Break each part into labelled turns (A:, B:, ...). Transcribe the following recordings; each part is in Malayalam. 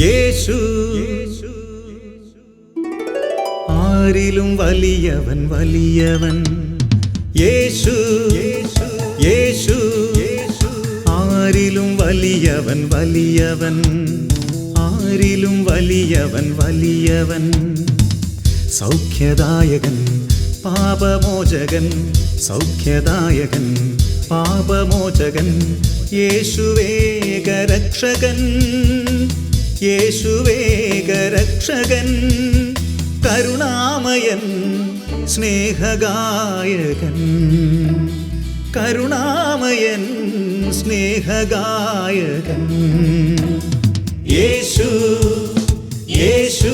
A: യേശു ആരിലും വലിയവൻ വലിയവൻ. യേശു യേശു ആരിലും വലിയവൻ വലിയവൻ. ആരിലും വലിയവൻ വലിയവൻ. സൗഖ്യദായകൻ പാപമോചകൻ. സൗഖ്യദായകൻ പാപമോചകൻ. യേശുവേകരക്ഷകൻ. യേശുവേകരക്ഷകൻ. കരുണാമയൻ സ്നേഹഗായകൻ. കരുണാമയൻ സ്നേഹഗായകൻ. യേശു യേശു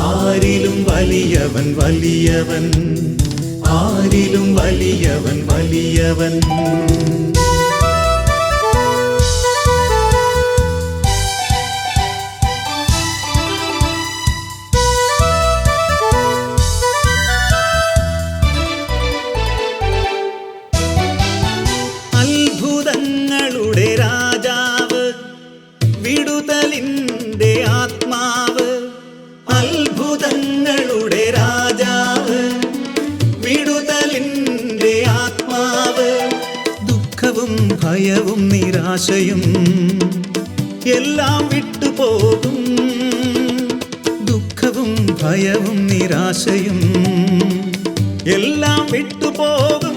A: ആരിലും വലിയവൻ വലിയവൻ. ആരിലും വലിയവൻ വലിയവൻ. അത്ഭുതങ്ങളുടെ രാജാവ്, വിടുതലിൻ്റെ ആത്മാവ്. അത്ഭുതങ്ങളുടെ രാജാവ്, വിടുതലിൻ്റെ ആത്മാവ്. ദുഃഖവും ഭയവും നിരാശയും എല്ലാം വിട്ടുപോകും. ദുഃഖവും ഭയവും നിരാശയും എല്ലാം വിട്ടുപോകും.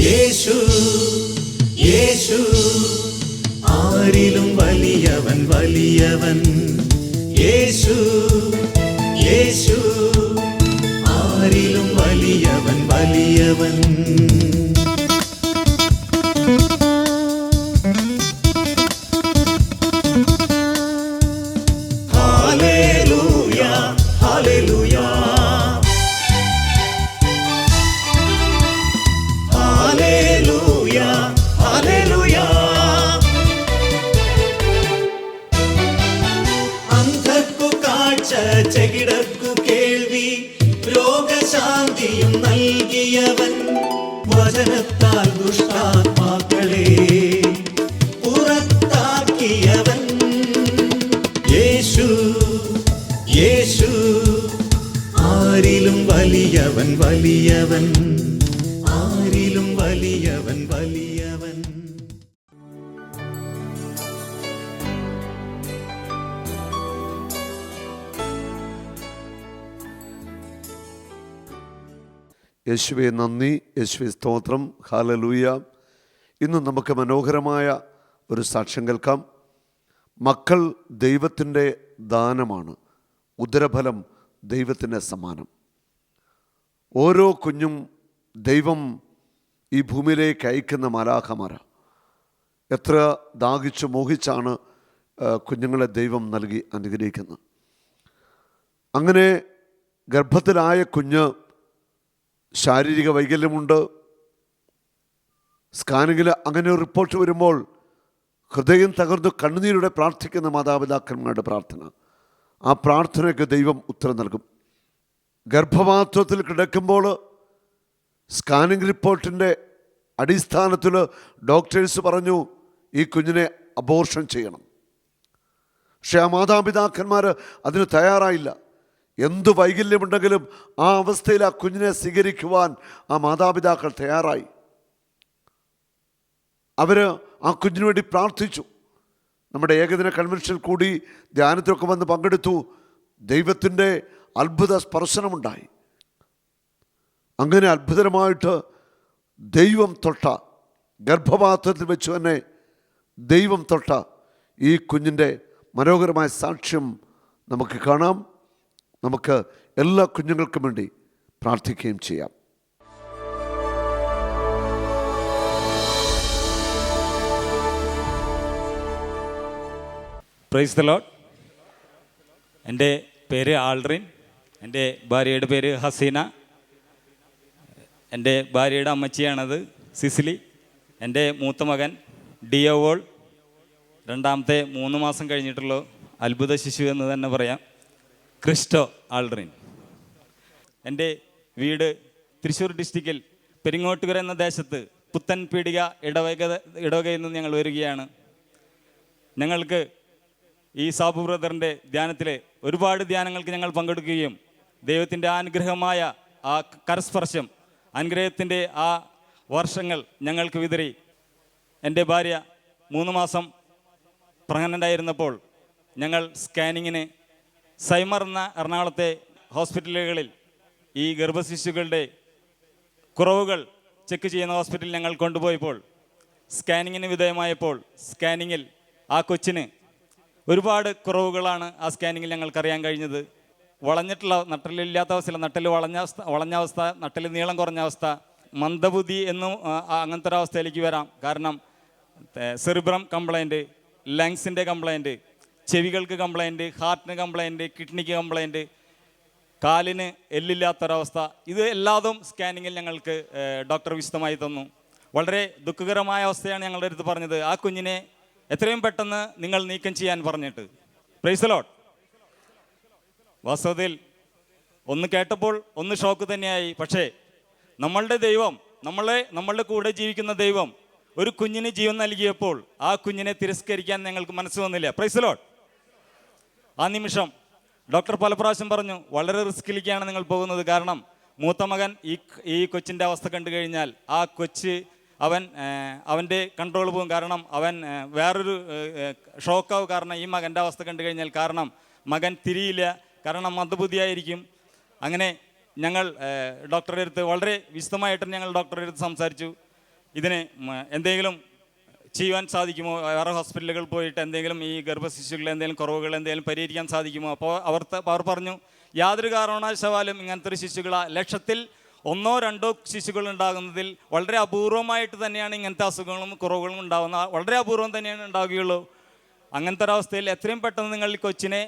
A: യേശു യേശു ആരിലും വലിയവൻ വലിയവൻ. യേശു യേശു ആരിലും വലിയവൻ വലിയവൻ. Hallelujah hallelujah hallelujah hallelujah. അന്ധർക്കു കാഴ്ച, ചെകിടർക്കു കേൾവി, രോഗശാന്തിയും നൽകിയവൻ. വചനത്താൽ ദുഷ്ടാത്മാക്കളെ പുറത്താക്കിയവൻ. യേശു യേശു ആരിലും വലിയവൻ വലിയവൻ. ആരിലും വലിയവൻ വലിയവൻ.
B: യേശുവേ നന്ദി, യേശുവേ സ്തോത്രം, ഹല്ലേലൂയ. ഇന്ന് നമുക്ക് മനോഹരമായ ഒരു സാക്ഷ്യം കേൾക്കാം. മക്കൾ ദൈവത്തിൻ്റെ ദാനമാണ്, ഉദരഫലം ദൈവത്തിൻ്റെ സമ്മാനം. ഓരോ കുഞ്ഞും ദൈവം ഈ ഭൂമിയിലേക്ക് അയക്കുന്ന മാലാഖമാര. എത്ര ദാഹിച്ചു മോഹിച്ചാണ് കുഞ്ഞുങ്ങളെ ദൈവം നൽകി അനുഗ്രഹിക്കുന്നത്. അങ്ങനെ ഗർഭത്തിലായ കുഞ്ഞ് ശാരീരിക വൈകല്യമുണ്ട്. സ്കാനിങ്ങിൽ അങ്ങനെ ഒരു റിപ്പോർട്ട് വരുമ്പോൾ ഹൃദയം തകർന്നു കണ്ണുനീരോടെ പ്രാർത്ഥിക്കുന്ന മാതാപിതാക്കന്മാരുടെ പ്രാർത്ഥന, ആ പ്രാർത്ഥനയ്ക്ക് ദൈവം ഉത്തരം നൽകും. ഗർഭപാത്രത്തിൽ കിടക്കുമ്പോൾ സ്കാനിങ് റിപ്പോർട്ടിൻ്റെ അടിസ്ഥാനത്തിൽ ഡോക്ടേഴ്സ് പറഞ്ഞു ഈ കുഞ്ഞിനെ അബോർഷൻ ചെയ്യണം. പക്ഷെ ആ മാതാപിതാക്കന്മാർ അതിന് തയ്യാറായില്ല. എന്ത് വൈകല്യമുണ്ടെങ്കിലും ആ അവസ്ഥയിൽ ആ കുഞ്ഞിനെ സ്വീകരിക്കുവാൻ ആ മാതാപിതാക്കൾ തയ്യാറായി. അവർ ആ കുഞ്ഞിനു വേണ്ടി പ്രാർത്ഥിച്ചു. നമ്മുടെ ഏകദിന കൺവെൻഷനിൽ കൂടി ധ്യാനത്തിലൊക്കെ വന്ന് പങ്കെടുത്തു. ദൈവത്തിൻ്റെ അത്ഭുത സ്പർശനമുണ്ടായി. അങ്ങനെ അത്ഭുതമായിട്ട് ദൈവം തൊട്ട, ഗർഭപാത്രത്തിൽ വെച്ച് തന്നെ ദൈവം തൊട്ട ഈ കുഞ്ഞിൻ്റെ മനോഹരമായ സാക്ഷ്യം നമുക്ക് കാണാം. നമുക്ക് എല്ലാ കുഞ്ഞുങ്ങൾക്കും വേണ്ടി പ്രാർത്ഥിക്കുകയും ചെയ്യാം.
C: Price the Lord. എൻ്റെ പേര് ആൾറിൻ. എൻ്റെ ഭാര്യയുടെ പേര് ഹസീന. എൻ്റെ ഭാര്യയുടെ അമ്മച്ചിയാണത് സിസിലി. എൻ്റെ മൂത്ത മകൻ ഡിയോവോൾ. രണ്ടാമത്തെ 3 മാസം കഴിഞ്ഞിട്ടുള്ള അത്ഭുത ശിശു എന്ന് തന്നെ പറയാം, ക്രിസ്റ്റോ ആൾറിൻ. എൻ്റെ വീട് തൃശ്ശൂർ ഡിസ്ട്രിക്റ്റിൽ പെരിങ്ങോട്ടുകര എന്ന ദേശത്ത് പുത്തൻ പീടിക ഇടവകയിൽ നിന്ന് ഞങ്ങൾ വരികയാണ്. ഞങ്ങൾക്ക് ഈ സാബു ബ്രദറിൻ്റെ ധ്യാനത്തിൽ ഒരുപാട് ധ്യാനങ്ങൾക്ക് ഞങ്ങൾ പങ്കെടുക്കുകയും ദൈവത്തിൻ്റെ അനുഗ്രഹമായ ആ കരസ്പർശം, അനുഗ്രഹത്തിൻ്റെ ആ വർഷങ്ങൾ ഞങ്ങൾക്ക് വിതറി. എൻ്റെ ഭാര്യ 3 മാസം പ്രഗ്നൻ്റായിരുന്നപ്പോൾ ഞങ്ങൾ സ്കാനിങ്ങിന് സൈമർ എന്ന എറണാകുളത്തെ ഹോസ്പിറ്റലുകളിൽ ഈ ഗർഭശിശുക്കളുടെ കുറവുകൾ ചെക്ക് ചെയ്യുന്ന ഹോസ്പിറ്റലിൽ ഞങ്ങൾ കൊണ്ടുപോയപ്പോൾ സ്കാനിങ്ങിന് വിധേയമായപ്പോൾ സ്കാനിങ്ങിൽ ആ കൊച്ചിന് ഒരുപാട് കുറവുകളാണ് ആ സ്കാനിങ്ങിൽ ഞങ്ങൾക്കറിയാൻ കഴിഞ്ഞത്. വളഞ്ഞിട്ടുള്ള, നട്ടലില്ലാത്ത അവസ്ഥയില്ല, നട്ടൽ വളഞ്ഞ അവസ്ഥ, നട്ടൽ നീളം കുറഞ്ഞ അവസ്ഥ, മന്ദബുദ്ധി എന്നും അങ്ങനത്തെ ഒരു അവസ്ഥയിലേക്ക് വരാം. കാരണം സെറിബ്രം കംപ്ലൈൻറ്റ്, ലങ്സിൻ്റെ കംപ്ലൈൻറ്റ്, ചെവികൾക്ക് കംപ്ലൈൻറ്റ്, ഹാർട്ടിന് കംപ്ലൈൻറ്റ്, കിഡ്നിക്ക് കംപ്ലൈൻറ്റ്, കാലിന് എല്ലില്ലാത്തൊരവസ്ഥ. ഇത് എല്ലാതും സ്കാനിങ്ങിൽ ഞങ്ങൾക്ക് ഡോക്ടർ വിശദമായി തന്നു. വളരെ ദുഃഖകരമായ അവസ്ഥയാണ് ഞങ്ങളുടെ അടുത്ത് പറഞ്ഞത്. ആ കുഞ്ഞിനെ എത്രയും പെട്ടെന്ന് നിങ്ങൾ നീക്കം ചെയ്യാൻ പറഞ്ഞിട്ട്. Price the Lord. വാസ്തവത്തിൽ ഒന്ന് കേട്ടപ്പോൾ ഒന്ന് ഷോക്ക് തന്നെയായി. പക്ഷേ നമ്മളുടെ ദൈവം, നമ്മളുടെ കൂടെ ജീവിക്കുന്ന ദൈവം ഒരു കുഞ്ഞിന് ജീവൻ നൽകിയപ്പോൾ ആ കുഞ്ഞിനെ തിരസ്കരിക്കാൻ ഞങ്ങൾക്ക് മനസ്സ് വന്നില്ല. Price the Lord. ആ നിമിഷം ഡോക്ടർ പല പ്രാവശ്യം പറഞ്ഞു, വളരെ റിസ്കിലേക്കാണ് നിങ്ങൾ പോകുന്നത്. കാരണം മൂത്ത മകൻ ഈ കൊച്ചിൻ്റെ അവസ്ഥ കണ്ടു കഴിഞ്ഞാൽ ആ കൊച്ച് അവൻ്റെ കൺട്രോൾ പോകും. കാരണം അവൻ വേറൊരു ഷോക്കാവും. കാരണം ഈ മകൻ്റെ അവസ്ഥ കണ്ടു കഴിഞ്ഞാൽ, കാരണം മകൻ തിരിയില്ല, കാരണം മന്ദബുദ്ധിയായിരിക്കും. അങ്ങനെ ഞങ്ങൾ ഡോക്ടറുടെ അടുത്ത് വളരെ വിശദമായിട്ട് ഞങ്ങൾ ഡോക്ടറുടെ അടുത്ത് സംസാരിച്ചു. ഇതിന് എന്തെങ്കിലും ചെയ്യുവാൻ സാധിക്കുമോ, വേറെ ഹോസ്പിറ്റലുകൾ പോയിട്ട് എന്തെങ്കിലും ഈ ഗർഭശിശുക്കളെ എന്തെങ്കിലും കുറവുകൾ എന്തെങ്കിലും പരിഹരിക്കാൻ സാധിക്കുമോ? അപ്പോൾ അവർ പറഞ്ഞു, യാതൊരു കാരണവശാലും ഇങ്ങനത്തെ ഒരു ശിശുക്കൾ 1,00,000-ൽ 1-2 ശിശുക്കൾ ഉണ്ടാകുന്നതിൽ വളരെ അപൂർവമായിട്ട് തന്നെയാണ് ഇങ്ങനത്തെ അസുഖങ്ങളും കുറവുകളും ഉണ്ടാകുന്നത്. വളരെ അപൂർവം തന്നെയാണ് ഉണ്ടാവുകയുള്ളൂ. അങ്ങനത്തെ ഒരവസ്ഥയിൽ എത്രയും പെട്ടെന്ന് നിങ്ങൾ ഈ കൊച്ചിനെ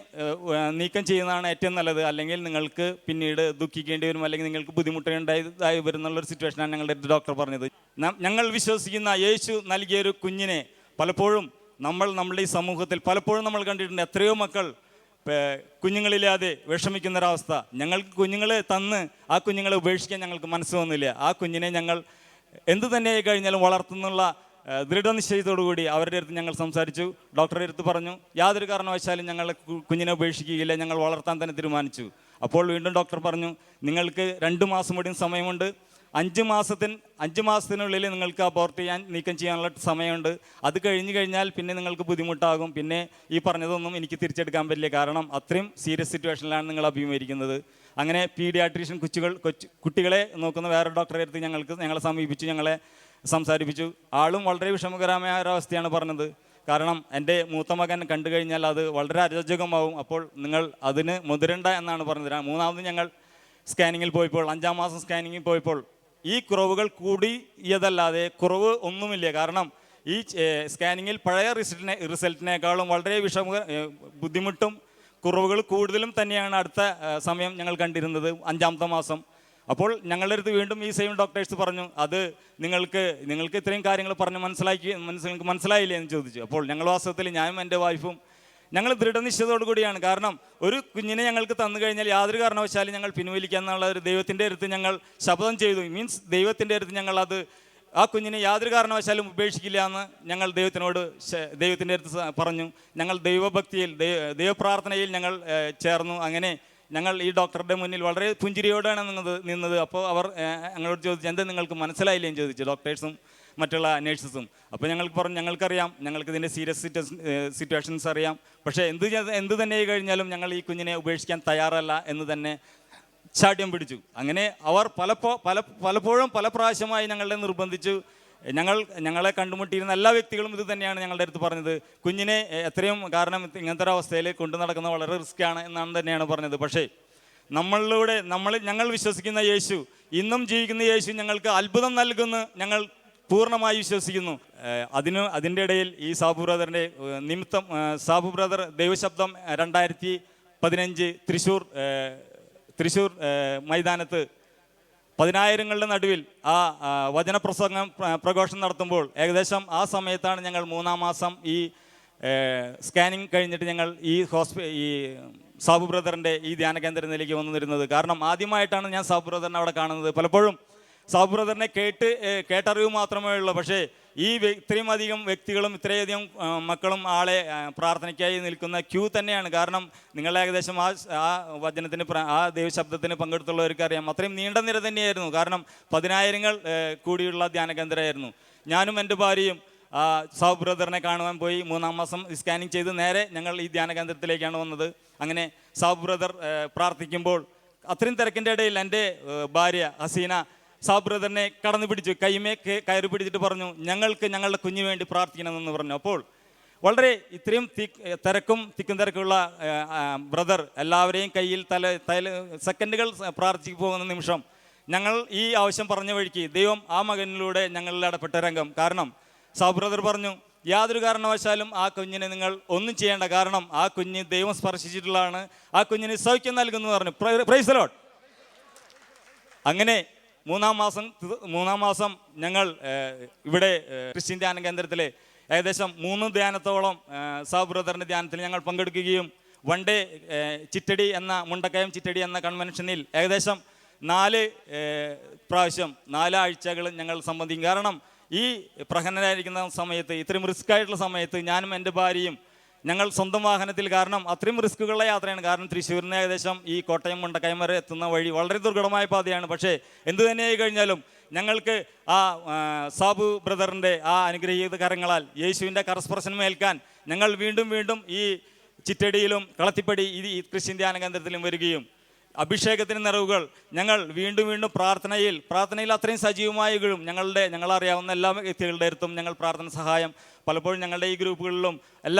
C: നീക്കം ചെയ്യുന്നതാണ് ഏറ്റവും നല്ലത്. അല്ലെങ്കിൽ നിങ്ങൾക്ക് പിന്നീട് ദുഃഖിക്കേണ്ടി വരും, അല്ലെങ്കിൽ നിങ്ങൾക്ക് ബുദ്ധിമുട്ടുണ്ടായി വരുന്നുള്ളൊരു സിറ്റുവേഷനാണ് ഞങ്ങളുടെ ഡോക്ടർ പറഞ്ഞത്. ഞങ്ങൾ വിശ്വസിക്കുന്ന യേശു നൽകിയൊരു കുഞ്ഞിനെ പലപ്പോഴും നമ്മളുടെ ഈ സമൂഹത്തിൽ പലപ്പോഴും നമ്മൾ കണ്ടിട്ടുണ്ട്. എത്രയോ മക്കൾ കുഞ്ഞുങ്ങളില്ലാതെ വിഷമിക്കുന്നൊരവസ്ഥ. ഞങ്ങൾക്ക് കുഞ്ഞുങ്ങളെ തന്ന് ആ കുഞ്ഞുങ്ങളെ ഉപേക്ഷിക്കാൻ ഞങ്ങൾക്ക് മനസ്സ് വന്നില്ല. ആ കുഞ്ഞിനെ ഞങ്ങൾ എന്തു തന്നെയായി കഴിഞ്ഞാലും വളർത്തുന്നുള്ള ദൃഢനിശ്ചയത്തോടുകൂടി അവരുടെ അടുത്ത് ഞങ്ങൾ സംസാരിച്ചു. ഡോക്ടറുടെ അടുത്ത് പറഞ്ഞു, യാതൊരു കാരണവശാലും ഞങ്ങൾ കുഞ്ഞിനെ ഉപേക്ഷിക്കുകയില്ല, ഞങ്ങൾ വളർത്താൻ തന്നെ തീരുമാനിച്ചു. അപ്പോൾ വീണ്ടും ഡോക്ടർ പറഞ്ഞു, നിങ്ങൾക്ക് 2 മാസം കൂടി സമയമുണ്ട്. 5 മാസത്തിനുള്ളിൽ നിങ്ങൾക്ക് അബോർട്ട് ചെയ്യാൻ, നീക്കം ചെയ്യാനുള്ള സമയമുണ്ട്. അത് കഴിഞ്ഞാൽ പിന്നെ നിങ്ങൾക്ക് ബുദ്ധിമുട്ടാകും. പിന്നെ ഈ പറഞ്ഞതൊന്നും എനിക്ക് തിരിച്ചെടുക്കാൻ പറ്റില്ല, കാരണം അത്രയും സീരിയസ് സിറ്റുവേഷനിലാണ് നിങ്ങൾ അഭിമുഖീകരിക്കുന്നത്. അങ്ങനെ പീഡിയാട്രീഷ്യൻ കുട്ടികളെ നോക്കുന്ന വേറെ ഡോക്ടറെ അടുത്ത് ഞങ്ങളെ സമീപിച്ചു, ഞങ്ങളെ സംസാരിപ്പിച്ചു. ആളും വളരെ വിഷമകരമായ ഒരവസ്ഥയാണ് പറഞ്ഞത്. കാരണം എൻ്റെ മൂത്ത മകൻ കണ്ടു കഴിഞ്ഞാൽ അത് വളരെ അരോചകമാവും. അപ്പോൾ നിങ്ങൾ അതിന് മുതിരണ്ട എന്നാണ് പറഞ്ഞത്. 3ാമത് ഞങ്ങൾ സ്കാനിങ്ങിൽ പോയപ്പോൾ, 5-ാം മാസം സ്കാനിങ്ങിൽ പോയപ്പോൾ ഈ കുറവുകൾ കൂടിയതല്ലാതെ കുറവ് ഒന്നുമില്ല. കാരണം ഈ സ്കാനിങ്ങിൽ പഴയ റിസൾട്ടിനേക്കാളും വളരെ ബുദ്ധിമുട്ടും കുറവുകൾ കൂടുതലും തന്നെയാണ് അടുത്ത സമയം ഞങ്ങൾ കണ്ടിരുന്നത്, 5-ാമത്തെ മാസം. അപ്പോൾ ഞങ്ങളുടെ അടുത്ത് വീണ്ടും ഈ സെയിം ഡോക്ടേഴ്സ് പറഞ്ഞു, അത് നിങ്ങൾക്ക് ഇത്രയും കാര്യങ്ങൾ പറഞ്ഞ് മനസ്സിലായില്ലേ എന്ന് ചോദിച്ചു. അപ്പോൾ ഞങ്ങൾ വാസ്തവത്തിൽ ഞാനും എൻ്റെ വൈഫും ഞങ്ങൾ ദൃഢനിശ്ചയത്തോടു കൂടിയാണ്. കാരണം ഒരു കുഞ്ഞിനെ ഞങ്ങൾക്ക് തന്നു കഴിഞ്ഞാൽ യാതൊരു കാരണവശാലും ഞങ്ങൾ പിൻവലിക്കുക എന്നുള്ള ഒരു ദൈവത്തിൻ്റെ അടുത്ത് ഞങ്ങൾ ശപഥം ചെയ്തു. മീൻസ് ദൈവത്തിൻ്റെ അടുത്ത് ഞങ്ങൾ ആ കുഞ്ഞിനെ യാതൊരു കാരണവശാലും ഉപേക്ഷിക്കില്ല എന്ന് ഞങ്ങൾ ദൈവത്തിൻ്റെ അടുത്ത് പറഞ്ഞു. ഞങ്ങൾ ദൈവഭക്തിയിൽ, ദൈവപ്രാർത്ഥനയിൽ ഞങ്ങൾ ചേർന്നു. അങ്ങനെ ഞങ്ങൾ ഈ ഡോക്ടറുടെ മുന്നിൽ വളരെ പുഞ്ചിരിയോടാണ് നിന്നത്. അപ്പോൾ അവർ ഞങ്ങളോട് ചോദിച്ചു, എന്താ നിങ്ങൾക്ക് മനസ്സിലായില്ലേ എന്ന് ചോദിച്ചു, ഡോക്ടേഴ്സും മറ്റുള്ള നേഴ്സസും. അപ്പോൾ ഞങ്ങൾക്ക് പറഞ്ഞു, ഞങ്ങൾക്കറിയാം, ഞങ്ങൾക്കിതിൻ്റെ സീരിയസ് സിറ്റുവേഷൻസ് അറിയാം. പക്ഷേ എന്ത് തന്നെ കഴിഞ്ഞാലും ഞങ്ങൾ ഈ കുഞ്ഞിനെ ഉപേക്ഷിക്കാൻ തയ്യാറല്ല എന്ന് തന്നെ ചാട്യം പിടിച്ചു. അങ്ങനെ അവർ പലപ്പോഴും പല പ്രാവശ്യമായി ഞങ്ങളെ നിർബന്ധിച്ചു. ഞങ്ങളെ കണ്ടുമുട്ടിയിരുന്ന എല്ലാ വ്യക്തികളും ഇത് തന്നെയാണ് ഞങ്ങളുടെ അടുത്ത് പറഞ്ഞത്. കുഞ്ഞിനെ എത്രയും, കാരണം ഇങ്ങനത്തെ ഒരു അവസ്ഥയിൽ കൊണ്ടു നടക്കുന്നത് വളരെ റിസ്ക്കാണ് എന്നാണ് തന്നെയാണ് പറഞ്ഞത്. പക്ഷേ ഞങ്ങൾ വിശ്വസിക്കുന്ന യേശു, ഇന്നും ജീവിക്കുന്ന യേശു ഞങ്ങൾക്ക് അത്ഭുതം നൽകുന്നു ഞങ്ങൾ പൂർണ്ണമായി വിശ്വസിക്കുന്നു. അതിൻ്റെ ഇടയിൽ ഈ സാബു ബ്രദറിൻ്റെ നിമിത്തം, സാബു ബ്രദർ ദൈവശബ്ദം 2015 തൃശ്ശൂർ മൈതാനത്ത് 10,000ങ്ങളുടെ നടുവിൽ ആ പ്രഘോഷണം നടത്തുമ്പോൾ ഏകദേശം ആ സമയത്താണ് ഞങ്ങൾ 3-ാം മാസം ഈ സ്കാനിങ് കഴിഞ്ഞിട്ട് ഞങ്ങൾ ഈ സാബു ബ്രദറിൻ്റെ ഈ ധ്യാന കേന്ദ്രത്തിലേക്ക് വന്നിരുന്നത്. കാരണം ആദ്യമായിട്ടാണ് ഞാൻ സാബു ബ്രദറിനെ അവിടെ കാണുന്നത്. പലപ്പോഴും സാബു ബ്രദറിനെ കേട്ടറിവ് മാത്രമേ ഉള്ളൂ. പക്ഷേ ഇത്രയും അധികം വ്യക്തികളും ഇത്രയധികം മക്കളും ആളെ പ്രാർത്ഥനയ്ക്കായി നിൽക്കുന്ന ക്യൂ തന്നെയാണ്. കാരണം നിങ്ങൾ ഏകദേശം ആ വചനത്തിന് ആ ദൈവശബ്ദത്തിന് പങ്കെടുത്തുള്ളവർക്ക് അറിയാം, അത്രയും നീണ്ട നിര തന്നെയായിരുന്നു. കാരണം 10,000 കൂടിയുള്ള ധ്യാന കേന്ദ്രമായിരുന്നു. ഞാനും എൻ്റെ ഭാര്യയും സാബ് ബ്രദറിനെ കാണുവാൻ പോയി. 3-ാം മാസം സ്കാനിങ് ചെയ്ത് നേരെ ഞങ്ങൾ ഈ ധ്യാന കേന്ദ്രത്തിലേക്കാണ് വന്നത്. അങ്ങനെ സാബ് ബ്രദർ പ്രാർത്ഥിക്കുമ്പോൾ അത്രയും തിരക്കിൻ്റെ ഇടയിൽ എൻ്റെ ഭാര്യ ഹസീന സാബ് ബ്രദറിനെ കടന്നു പിടിച്ചു, കൈമേ കയറി പിടിച്ചിട്ട് പറഞ്ഞു, ഞങ്ങൾക്ക് ഞങ്ങളുടെ കുഞ്ഞിന് വേണ്ടി പ്രാർത്ഥിക്കണമെന്ന് പറഞ്ഞു. അപ്പോൾ വളരെ ഇത്രയും തിരക്കും തിരക്കുള്ള ബ്രദർ എല്ലാവരെയും കയ്യിൽ സെക്കൻഡുകൾ പ്രാർത്ഥിച്ചു പോകുന്ന നിമിഷം ഞങ്ങൾ ഈ ആവശ്യം പറഞ്ഞ വഴിക്ക് ദൈവം ആ മകനിലൂടെ ഞങ്ങളിൽ ഇടപെട്ട രംഗം. കാരണം സാബ് ബ്രദർ പറഞ്ഞു, യാതൊരു കാരണവശാലും ആ കുഞ്ഞിനെ നിങ്ങൾ ഒന്നും ചെയ്യേണ്ട, കാരണം ആ കുഞ്ഞ് ദൈവം സ്പർശിച്ചിട്ടുള്ളതാണ്, ആ കുഞ്ഞിന് സൗഖ്യം നൽകുന്നു പറഞ്ഞു. Price the Lord. അങ്ങനെ 3-ാം മാസം ഞങ്ങൾ ഇവിടെ ക്രിസ്ത്യൻ ധ്യാന കേന്ദ്രത്തിൽ ഏകദേശം 3 ധ്യാനത്തോളം സാബ് ബ്രദറിൻ്റെ ധ്യാനത്തിൽ ഞങ്ങൾ പങ്കെടുക്കുകയും വൺ ഡേ ചിറ്റടി എന്ന മുണ്ടക്കയം ചിറ്റടി എന്ന കൺവെൻഷനിൽ ഏകദേശം 4 പ്രാവശ്യം 4 ആഴ്ചകൾ ഞങ്ങൾ സംബന്ധിക്കും. കാരണം ഈ പ്രഹനരായിരിക്കുന്ന സമയത്ത്, ഇത്രയും റിസ്ക് ആയിട്ടുള്ള സമയത്ത് ഞാനും എൻ്റെ ഭാര്യയും ഞങ്ങൾ സ്വന്തം വാഹനത്തിൽ, കാരണം അത്രയും റിസ്ക്കുള്ള യാത്രയാണ്. കാരണം തൃശ്ശൂരിന് ഏകദേശം ഈ കോട്ടയം മുണ്ടക്കയം വരെ എത്തുന്ന വഴി വളരെ ദുർഘടമായ പാതയാണ്. പക്ഷേ എന്തു തന്നെയായി കഴിഞ്ഞാലും ഞങ്ങൾക്ക് ആ സാബു ബ്രദറിൻ്റെ ആ അനുഗ്രഹീത കരങ്ങളാൽ യേശുവിൻ്റെ കരസ്പർശനം ഏൽക്കാൻ ഞങ്ങൾ വീണ്ടും വീണ്ടും ഈ ചിറ്റടിയിലും കളത്തിപ്പടി ഈ ക്രിസ്ത്യൻ ധ്യാന കേന്ദ്രത്തിലും വരികയും അഭിഷേകത്തിന് നിറവുകൾ ഞങ്ങൾ വീണ്ടും വീണ്ടും പ്രാർത്ഥനയിൽ അത്രയും സജീവമായും ഞങ്ങളറിയാവുന്ന എല്ലാ വ്യക്തികളുടെ അടുത്തും ഞങ്ങൾ പ്രാർത്ഥന സഹായം പലപ്പോഴും ഞങ്ങളുടെ ഈ ഗ്രൂപ്പുകളിലും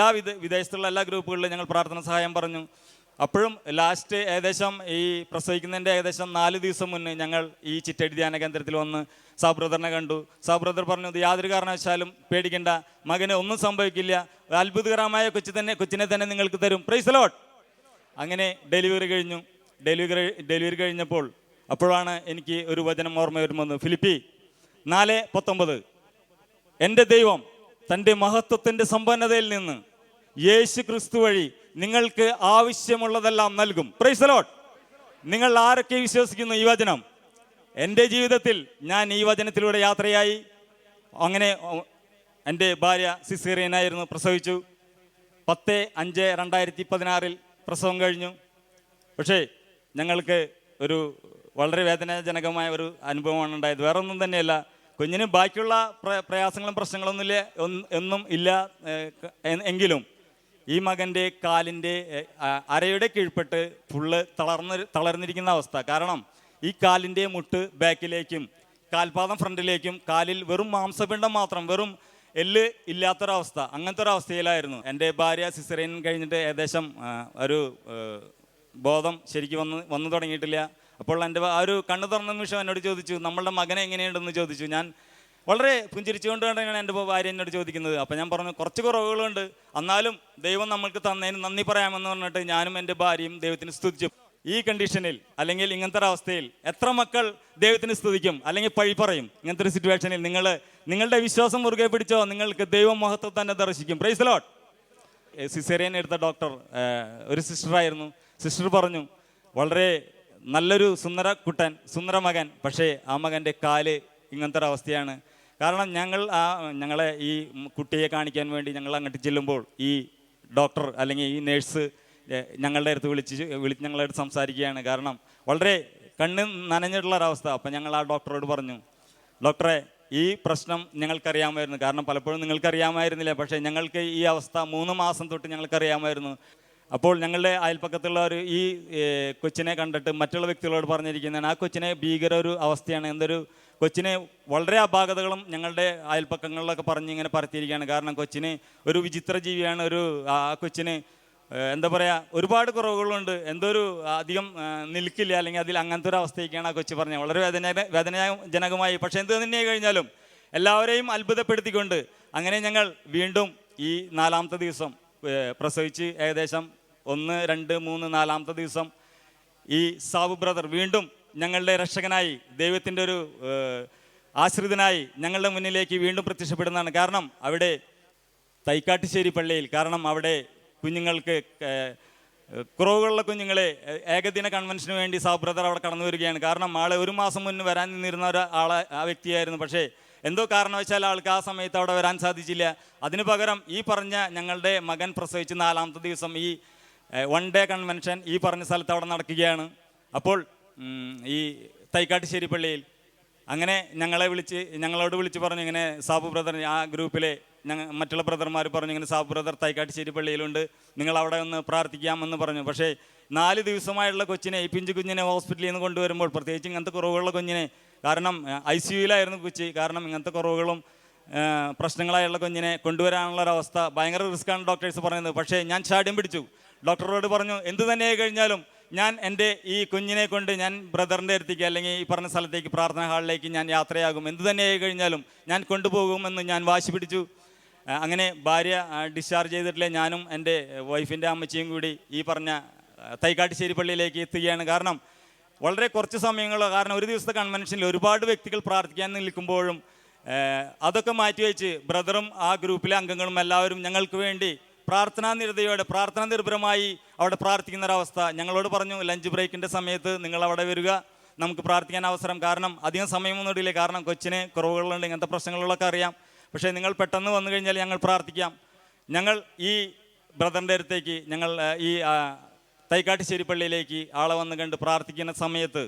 C: വിദേശത്തുള്ള എല്ലാ ഗ്രൂപ്പുകളിലും ഞങ്ങൾ പ്രാർത്ഥന സഹായം പറഞ്ഞു. അപ്പോഴും ലാസ്റ്റ് ഏകദേശം ഈ പ്രസവിക്കുന്നതിൻ്റെ ഏകദേശം 4 ദിവസം മുന്നേ ഞങ്ങൾ ഈ ചിറ്റടി ധ്യാന കേന്ദ്രത്തിൽ വന്ന് സാബ് ബ്രദറിനെ കണ്ടു. സാബ് ബ്രദർ പറഞ്ഞു, യാതൊരു കാരണവശാലും പേടിക്കേണ്ട, മകന് ഒന്നും സംഭവിക്കില്ല, അത്ഭുതകരമായ കൊച്ചിനെ തന്നെ നിങ്ങൾക്ക് തരും. Price the Lord. അങ്ങനെ ഡെലിവറി കഴിഞ്ഞപ്പോൾ അപ്പോഴാണ് എനിക്ക് ഒരു വചനം ഓർമ്മ വരുമെന്ന്. ഫിലിപ്പി 4:19, എൻ്റെ ദൈവം തൻ്റെ മഹത്വത്തിൻ്റെ സമ്പന്നതയിൽ നിന്ന് യേശു ക്രിസ്തു വഴി നിങ്ങൾക്ക് ആവശ്യമുള്ളതെല്ലാം നൽകും. Price the Lord. നിങ്ങൾ ആരൊക്കെ വിശ്വസിക്കുന്നു ഈ വചനം? എൻ്റെ ജീവിതത്തിൽ ഞാൻ ഈ വചനത്തിലൂടെ യാത്രയായി. അങ്ങനെ എൻ്റെ ഭാര്യ സിസേറിയനായിരുന്നു, പ്രസവിച്ചു. 10/5/2016 പ്രസവം കഴിഞ്ഞു. പക്ഷേ ഞങ്ങൾക്ക് ഒരു വളരെ വേദനാജനകമായ ഒരു അനുഭവമാണ് ഉണ്ടായത്. വേറെ ഒന്നും തന്നെയല്ല, കുഞ്ഞിന് ബാക്കിയുള്ള പ്രയാസങ്ങളും പ്രശ്നങ്ങളൊന്നുമില്ല, ഒന്നും ഇല്ല എങ്കിലും ഈ മകൻ്റെ കാലിൻ്റെ അരയുടെ കീഴ്പ്പെട്ട് ഫുള്ള് തളർന്നിരിക്കുന്ന അവസ്ഥ. കാരണം ഈ കാലിൻ്റെ മുട്ട് ബാക്കിലേക്കും കാൽപാദം ഫ്രണ്ടിലേക്കും, കാലിൽ വെറും മാംസപിണ്ഡം മാത്രം, വെറും എല്ല് ഇല്ലാത്തൊരവസ്ഥ, അങ്ങനത്തെ ഒരവസ്ഥയിലായിരുന്നു. എൻ്റെ ഭാര്യ സിസേറിയൻ കഴിഞ്ഞിട്ട് ഏകദേശം ഒരു ബോധം ശരിക്കും വന്നു തുടങ്ങിയിട്ടില്ല. അപ്പോൾ എൻ്റെ ആ ഒരു കണ്ണു തുറന്ന നിമിഷം എന്നോട് ചോദിച്ചു, നമ്മളുടെ മകനെ എങ്ങനെയുണ്ടെന്ന് ചോദിച്ചു. ഞാൻ വളരെ പുഞ്ചിരിച്ചുകൊണ്ട് തന്നെയാണ് എൻ്റെ ഭാര്യ എന്നോട് ചോദിക്കുന്നത്. അപ്പോൾ ഞാൻ പറഞ്ഞു, കുറച്ച് കുറവുകളുണ്ട്, എന്നാലും ദൈവം നമ്മൾക്ക് തന്നതിന് നന്ദി പറയാമെന്ന് പറഞ്ഞിട്ട് ഞാനും എൻ്റെ ഭാര്യയും ദൈവത്തിന് സ്തുതിച്ചു. ഈ കണ്ടീഷനിൽ അല്ലെങ്കിൽ ഇങ്ങനത്തെ ഒരു അവസ്ഥയിൽ എത്ര മക്കൾ ദൈവത്തിന് സ്തുതിക്കും അല്ലെങ്കിൽ പഴി പറയും? ഇങ്ങനത്തെ ഒരു സിറ്റുവേഷനിൽ നിങ്ങളുടെ വിശ്വാസം മുറുകെ പിടിച്ചോ, നിങ്ങൾക്ക് ദൈവം മഹത്വം തന്നെ ദർശിക്കും. Praise the lord. സിസേറിയൻ എടുത്ത ഡോക്ടർ ഒരു സിസ്റ്ററായിരുന്നു. സിസ്റ്റർ പറഞ്ഞു, വളരെ നല്ലൊരു സുന്ദര മകൻ, പക്ഷേ ആ മകൻ്റെ കാല് ഇങ്ങനത്തെ ഒരു അവസ്ഥയാണ്. കാരണം ഞങ്ങളെ ഈ കുട്ടിയെ കാണിക്കാൻ വേണ്ടി ഞങ്ങൾ അങ്ങോട്ട് ചെല്ലുമ്പോൾ ഈ ഡോക്ടർ അല്ലെങ്കിൽ ഈ നേഴ്സ് ഞങ്ങളുടെ അടുത്ത് വിളിച്ച് ഞങ്ങളുടെ അടുത്ത് സംസാരിക്കുകയാണ്. കാരണം വളരെ കണ്ണ് നനഞ്ഞിട്ടുള്ളൊരവസ്ഥ. അപ്പം ഞങ്ങൾ ആ ഡോക്ടറോട് പറഞ്ഞു, ഡോക്ടറെ, ഈ പ്രശ്നം ഞങ്ങൾക്കറിയാമായിരുന്നു. കാരണം പലപ്പോഴും നിങ്ങൾക്കറിയാമായിരുന്നില്ല, പക്ഷേ ഞങ്ങൾക്ക് ഈ അവസ്ഥ 3 മാസം തൊട്ട് ഞങ്ങൾക്കറിയാമായിരുന്നു. അപ്പോൾ ഞങ്ങളുടെ അയൽപ്പക്കത്തുള്ള ഈ കൊച്ചിനെ കണ്ടിട്ട് മറ്റുള്ള വ്യക്തികളോട് പറഞ്ഞിരിക്കുന്നതാണ്, ആ കൊച്ചിനെ ഭീകര ഒരു അവസ്ഥയാണ്, എന്തൊരു കൊച്ചിനെ വളരെ അപാകതകളും ഞങ്ങളുടെ അയൽപ്പക്കങ്ങളിലൊക്കെ ഇങ്ങനെ പരത്തിയിരിക്കുകയാണ്. കാരണം കൊച്ചിന് ഒരു വിചിത്ര ജീവിയാണ്, ആ കൊച്ചിന് എന്താ പറയുക, ഒരുപാട് കുറവുകളുണ്ട്, എന്തോ ഒരു അധികം നിൽക്കില്ല, അല്ലെങ്കിൽ അങ്ങനത്തെ ഒരു അവസ്ഥയൊക്കെയാണ് ആ കൊച്ചി പറഞ്ഞത്. വളരെ വേദനാജനകമായി. പക്ഷേ എന്ത് തന്നെ കഴിഞ്ഞാലും എല്ലാവരെയും അത്ഭുതപ്പെടുത്തിക്കൊണ്ട് അങ്ങനെ ഞങ്ങൾ വീണ്ടും ഈ 4ാമത്തെ ദിവസം പ്രസവിച്ച് ഏകദേശം 1, 2, 3, 4ാമത്തെ ദിവസം ഈ സാബു ബ്രദർ വീണ്ടും ഞങ്ങളുടെ രക്ഷകനായി, ദൈവത്തിൻ്റെ ഒരു ആശ്രിതനായി ഞങ്ങളുടെ മുന്നിലേക്ക് വീണ്ടും പ്രത്യക്ഷപ്പെടുന്നതാണ്. കാരണം അവിടെ തൈക്കാട്ടുശ്ശേരി പള്ളിയിൽ, കാരണം അവിടെ കുഞ്ഞുങ്ങൾക്ക് കുറവുകളുള്ള കുഞ്ഞുങ്ങളെ ഏകദിന കൺവെൻഷന് വേണ്ടി സാബു ബ്രദർ അവിടെ കടന്നു വരികയാണ്. കാരണം ആളെ 1 മാസം മുന്നേ വരാൻ നിന്നിരുന്ന ആ വ്യക്തിയായിരുന്നു. പക്ഷേ എന്തോ കാരണവശാൽ ആൾക്ക് ആ സമയത്ത് അവിടെ വരാൻ സാധിച്ചില്ല. അതിന് പകരം ഈ പറഞ്ഞ ഞങ്ങളുടെ മകൻ പ്രസവിച്ച് 4ാമത്തെ ദിവസം ഈ 1 ഡേ കൺവെൻഷൻ ഈ പറഞ്ഞ സ്ഥലത്ത് അവിടെ നടക്കുകയാണ്. അപ്പോൾ ഈ തൈക്കാട്ടുശ്ശേരി പള്ളിയിൽ അങ്ങനെ ഞങ്ങളോട് വിളിച്ച് പറഞ്ഞു, ഇങ്ങനെ സാബു ബ്രദർ, ആ ഗ്രൂപ്പിലെ മറ്റുള്ള ബ്രദർമാർ പറഞ്ഞു, ഇങ്ങനെ സാബു ബ്രദർ തൈക്കാട്ടുശ്ശേരി പള്ളിയിലുണ്ട്, നിങ്ങൾ അവിടെ ഒന്ന് പ്രാർത്ഥിക്കാമെന്ന് പറഞ്ഞു. പക്ഷേ 4 ദിവസമായുള്ള കൊച്ചിനെ, ഈ പിഞ്ചു കുഞ്ഞിനെ ഹോസ്പിറ്റലിൽ നിന്ന് കൊണ്ടുവരുമ്പോൾ, പ്രത്യേകിച്ച് ഇങ്ങനത്തെ കുറവുകളുള്ള കുഞ്ഞിനെ, കാരണം ICUയിലായിരുന്നു കൊച്ചി, കാരണം ഇങ്ങനത്തെ കുറവുകളും പ്രശ്നങ്ങളായുള്ള കുഞ്ഞിനെ കൊണ്ടുവരാനുള്ളൊരവസ്ഥ ഭയങ്കര റിസ്ക്കാണ് ഡോക്ടേഴ്സ് പറയുന്നത്. പക്ഷേ ഞാൻ ചാടിയം പിടിച്ചു, ഡോക്ടറോട് പറഞ്ഞു എന്ത് തന്നെയായി കഴിഞ്ഞാലും ഞാൻ എൻ്റെ ഈ കുഞ്ഞിനെ കൊണ്ട് ഞാൻ ബ്രദറിൻ്റെ അടുത്തേക്ക് അല്ലെങ്കിൽ ഈ പറഞ്ഞ സ്ഥലത്തേക്ക് പ്രാർത്ഥനാ ഹാളിലേക്ക് ഞാൻ യാത്രയാകും, എന്ത് തന്നെയായി കഴിഞ്ഞാലും ഞാൻ കൊണ്ടുപോകുമെന്ന് ഞാൻ വാശി പിടിച്ചു. അങ്ങനെ ഭാര്യ ഡിസ്ചാർജ് ചെയ്തിട്ടില്ല, ഞാനും എൻ്റെ വൈഫിൻ്റെ അമ്മച്ചിയും കൂടി ഈ പറഞ്ഞ തൈക്കാട്ടുശ്ശേരി പള്ളിയിലേക്ക് എത്തുകയാണ്. കാരണം വളരെ കുറച്ച് സമയങ്ങളോ, കാരണം ഒരു ദിവസത്തെ കൺവെൻഷനിൽ ഒരുപാട് വ്യക്തികൾ പ്രാർത്ഥിക്കാൻ നിൽക്കുമ്പോഴും അതൊക്കെ മാറ്റിവെച്ച് ബ്രദറും ആ ഗ്രൂപ്പിലെ അംഗങ്ങളും എല്ലാവരും ഞങ്ങൾക്ക് വേണ്ടി പ്രാർത്ഥനാ നിർഭരമായി അവിടെ പ്രാർത്ഥിക്കുന്നൊരവസ്ഥ. ഞങ്ങളോട് പറഞ്ഞു, ലഞ്ച് ബ്രേക്കിൻ്റെ സമയത്ത് നിങ്ങൾ അവിടെ വരിക, നമുക്ക് പ്രാർത്ഥിക്കാൻ അവസരം, കാരണം അധികം സമയമൊന്നും ഇടില്ല, കാരണം കൊച്ചിന് കുറവുകളുണ്ട്, ഇങ്ങനത്തെ പ്രശ്നങ്ങളൊക്കെ അറിയാം, പക്ഷേ നിങ്ങൾ പെട്ടെന്ന് വന്നു കഴിഞ്ഞാൽ ഞങ്ങൾ പ്രാർത്ഥിക്കാം. ഞങ്ങൾ ഈ ബ്രദറിൻ്റെ അടുത്തേക്ക് ഞങ്ങൾ ഈ തൈക്കാട്ടുശ്ശേരി പള്ളിയിലേക്ക് ആളെ വന്ന് കണ്ട് പ്രാർത്ഥിക്കുന്ന സമയത്ത്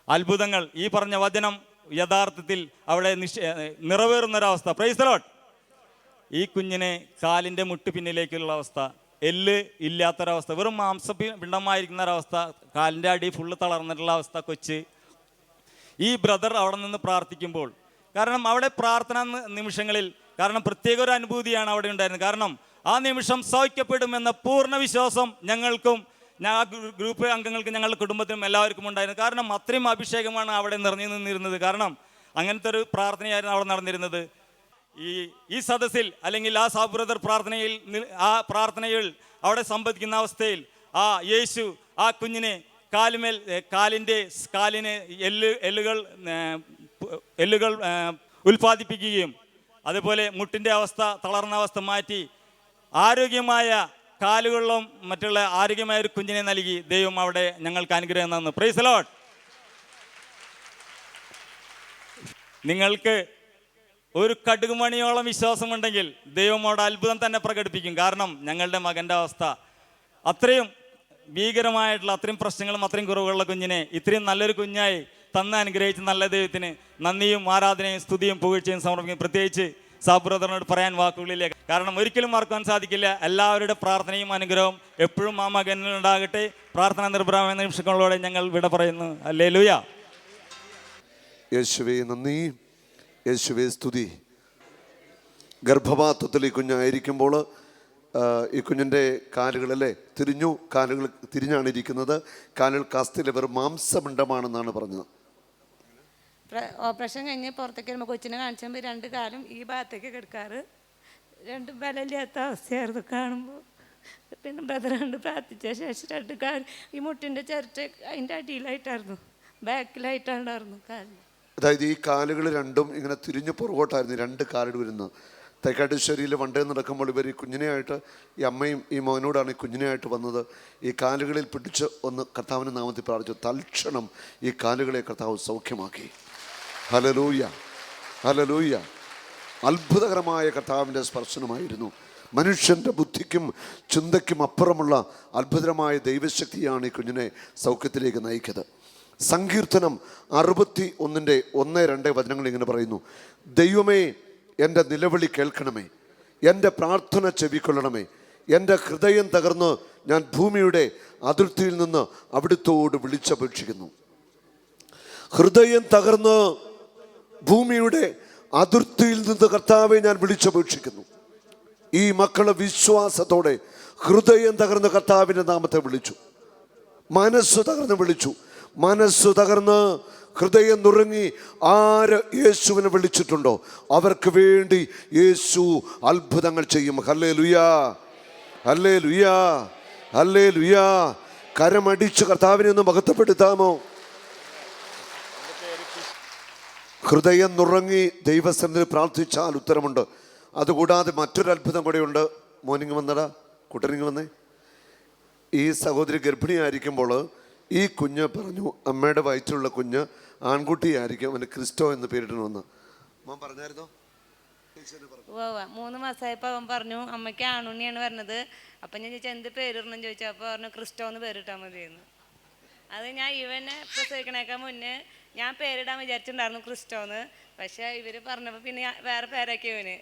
C: അത്ഭുതങ്ങൾ, ഈ പറഞ്ഞ വചനം യഥാർത്ഥത്തിൽ അവിടെ നിറവേറുന്നൊരവസ്ഥ. Price the Lord. ഈ കുഞ്ഞിനെ കാലിൻ്റെ മുട്ട് പിന്നിലേക്കുള്ള അവസ്ഥ, എല്ല് ഇല്ലാത്തൊരവസ്ഥ, വെറും മാംസപിണ്ഡമായിരിക്കുന്ന ഒരവസ്ഥ, കാലിൻ്റെ അടി ഫുള്ള് തളർന്നിട്ടുള്ള അവസ്ഥ കൊച്ച്. ഈ ബ്രദർ അവിടെ നിന്ന് പ്രാർത്ഥിക്കുമ്പോൾ, കാരണം അവിടെ പ്രാർത്ഥനാ നിമിഷങ്ങളിൽ, കാരണം പ്രത്യേക ഒരു അനുഭൂതിയാണ് അവിടെ ഉണ്ടായിരുന്നത്. കാരണം ആ നിമിഷം സൗഖ്യപ്പെടുമെന്ന പൂർണ്ണ വിശ്വാസം ഞങ്ങൾക്കും ആ ഗ്രൂപ്പ് അംഗങ്ങൾക്ക്, ഞങ്ങളുടെ കുടുംബത്തിനും എല്ലാവർക്കും ഉണ്ടായിരുന്നു. കാരണം അത്രയും അഭിഷേകമാണ് അവിടെ നിറഞ്ഞു നിന്നിരുന്നത്. കാരണം അങ്ങനത്തെ ഒരു പ്രാർത്ഥനയായിരുന്നു അവിടെ നടന്നിരുന്നത്. ഈ സദസ്സിൽ അല്ലെങ്കിൽ ആ സാബു ബ്രദർ പ്രാർത്ഥനയിൽ അവിടെ സംബന്ധിക്കുന്ന അവസ്ഥയിൽ ആ യേശു ആ കുഞ്ഞിനെ കാലിന് എല്ലുകൾ ഉൽപ്പാദിപ്പിക്കുകയും അതുപോലെ മുട്ടിൻ്റെ അവസ്ഥ, തളർന്ന അവസ്ഥ മാറ്റി ആരോഗ്യമായ കാലുകളിലും മറ്റുള്ള ആരോഗ്യമായ ഒരു കുഞ്ഞിനെ നൽകി ദൈവം അവിടെ ഞങ്ങൾക്ക് അനുഗ്രഹം തന്നു. Price the Lord. നിങ്ങൾക്ക് ഒരു കടുകുമണിയോളം വിശ്വാസമുണ്ടെങ്കിൽ ദൈവം അവിടെ അത്ഭുതം തന്നെ പ്രകടിപ്പിക്കും. കാരണം ഞങ്ങളുടെ മകൻ്റെ അവസ്ഥ അത്രയും ഭീകരമായിട്ടുള്ള, അത്രയും പ്രശ്നങ്ങളും അത്രയും കുറവുള്ള കുഞ്ഞിനെ ഇത്രയും നല്ലൊരു കുഞ്ഞായി തന്ന് അനുഗ്രഹിച്ച നല്ല ദൈവത്തിന് നന്ദിയും ആരാധനയും സ്തുതിയും പുകഴ്ചയും സമർപ്പിക്കും. പ്രത്യേകിച്ച് സാബു ബ്രദറിനോട് പറയാൻ വാക്കുകളില്ല, കാരണം ഒരിക്കലും മറക്കാൻ സാധിക്കില്ല. എല്ലാവരുടെ പ്രാർത്ഥനയും അനുഗ്രഹവും എപ്പോഴും ആ മകനിലുണ്ടാകട്ടെ. പ്രാർത്ഥന നിർഭരമായ നിമിഷങ്ങളോടെ ഞങ്ങൾ വിട പറയുന്നു. ഹല്ലേലൂയ.
B: യേശുവേ നന്ദി, യേശുവേ സ്തുതി. ഗർഭപാത്രത്തിൽ ഈ കുഞ്ഞായിരിക്കുമ്പോൾ ഈ കുഞ്ഞിൻ്റെ കാലുകളല്ലേ കാലുകൾ തിരിഞ്ഞാണ് ഇരിക്കുന്നത്. കാലുകൾ കസ്തിലെ വെറും മാംസപിണ്ഡമാണെന്നാണ് പറഞ്ഞത്.
D: ഓപ്പറേഷൻ കഴിഞ്ഞ് പുറത്തേക്ക് വരുമ്പോൾ കൊച്ചിനെ കാണിച്ചപ്പോൾ 2 കാലും ഈ ഭാഗത്തേക്ക് കിടക്കാറ്, 2 ബലമില്ലാത്ത അവസ്ഥയായിരുന്നു കാണുമ്പോൾ. പിന്നെ ബ്രദർ കണ്ട് പ്രാർത്ഥിച്ച ശേഷം 2 കാല് ഈ മുട്ടിൻ്റെ ചിരട്ട അതിൻ്റെ അടിയിലായിട്ടായിരുന്നു, ബാക്കിലായിട്ടുണ്ടായിരുന്നു കാലിന്.
B: അതായത് ഈ കാലുകൾ രണ്ടും ഇങ്ങനെ തിരിഞ്ഞ് പുറകോട്ടായിരുന്നു 2 കാലുകൾ വരുന്നത്. തൈക്കാട്ടുശ്ശേരിയിൽ വണ്ടേ നടക്കുമ്പോൾ ഇവർ ഈ കുഞ്ഞിനെയായിട്ട്, ഈ അമ്മയും ഈ മോനോടാണ് ഈ കുഞ്ഞിനെയായിട്ട് വന്നത്. ഈ കാലുകളിൽ പിടിച്ച് ഒന്ന് കർത്താവിൻ്റെ നാമത്തിൽ പ്രാർത്ഥിച്ചു. തൽക്ഷണം ഈ കാലുകളെ കർത്താവ് സൗഖ്യമാക്കി. Hallelujah, hallelujah. അത്ഭുതകരമായ കർത്താവിൻ്റെ സ്പർശനമായിരുന്നു. മനുഷ്യൻ്റെ ബുദ്ധിക്കും ചിന്തയ്ക്കും അപ്പുറമുള്ള അത്ഭുതകരമായ ദൈവശക്തിയാണ് ഈ കുഞ്ഞിനെ സൗഖ്യത്തിലേക്ക് നയിച്ചത്. സങ്കീർത്തനം 61:1-2 വചനങ്ങൾ ഇങ്ങനെ പറയുന്നു: ദൈവമേ, എൻ്റെ നിലവിളി കേൾക്കണമേ, എൻ്റെ പ്രാർത്ഥന ചെവിക്കൊള്ളണമേ. എൻ്റെ ഹൃദയം തകർന്ന് ഞാൻ ഭൂമിയുടെ അതിർത്തിയിൽ നിന്ന് അവിടുത്തോട് വിളിച്ചപേക്ഷിക്കുന്നു. ഹൃദയം തകർന്ന് ഭൂമിയുടെ അതിർത്തിയിൽ നിന്ന് കർത്താവെ ഞാൻ വിളിച്ചപേക്ഷിക്കുന്നു. ഈ മക്കളെ വിശ്വാസത്തോടെ ഹൃദയം തകർന്ന് കർത്താവിൻ്റെ നാമത്തെ വിളിച്ചു, മനസ്സ് തകർന്ന് വിളിച്ചു. മനസ്സ് തകർന്ന് ഹൃദയം നുറുങ്ങി ആര് യേശുവിനെ വിളിച്ചിട്ടുണ്ടോ അവർക്ക് വേണ്ടി യേശു അത്ഭുതങ്ങൾ ചെയ്യും. Hallelujah, hallelujah, hallelujah. കരമടിച്ച് കർത്താവിനെ ഒന്ന് മഹത്വപ്പെടുത്താമോ? ഹൃദയം നുറങ്ങി ദൈവസന്നിധിയിൽ പ്രാർത്ഥിച്ചാൽ ഉത്തരമുണ്ട്. അതുകൂടാതെ മറ്റൊരു അത്ഭുതം കൂടെയുണ്ട്. മോർണിംഗ് വന്നടാ, കുട്ടനിങ് വന്നേ. ഈ സഹോദരി ഗർഭിണിയായിരിക്കുമ്പോൾ ഈ കുഞ്ഞ് പറഞ്ഞു, അമ്മയുടെ വയറ്റിലുള്ള കുഞ്ഞ് ആൺകുട്ടിയായിരിക്കും, അവന് ക്രിസ്റ്റോ എന്ന് പേരിടണമെന്ന്. മോൻ പറഞ്ഞായിരുന്നോ?
D: 3 മാസമായപ്പോൾ അവൻ പറഞ്ഞു അമ്മയ്ക്ക് ആണുണ്ണിയാണ് പറഞ്ഞത്. അപ്പം ഞാൻ ചോദിച്ചാൽ എന്ത് പേരിടണം ചോദിച്ചാൽ അപ്പോൾ പറഞ്ഞു ക്രിസ്റ്റോ എന്ന് പേരിട്ടാൽ മതിയെന്ന്. അത് ഞാൻ ഇവനെ പ്രസവിക്കണേക്കാൾ മുന്നേ ഞാൻ പേരിടാൻ വിചാരിച്ചിട്ടുണ്ടായിരുന്നു ക്രിസ്റ്റോന്ന്. പക്ഷേ ഇവർ പറഞ്ഞപ്പോൾ പിന്നെ വേറെ പേരാക്കി ഇവന്.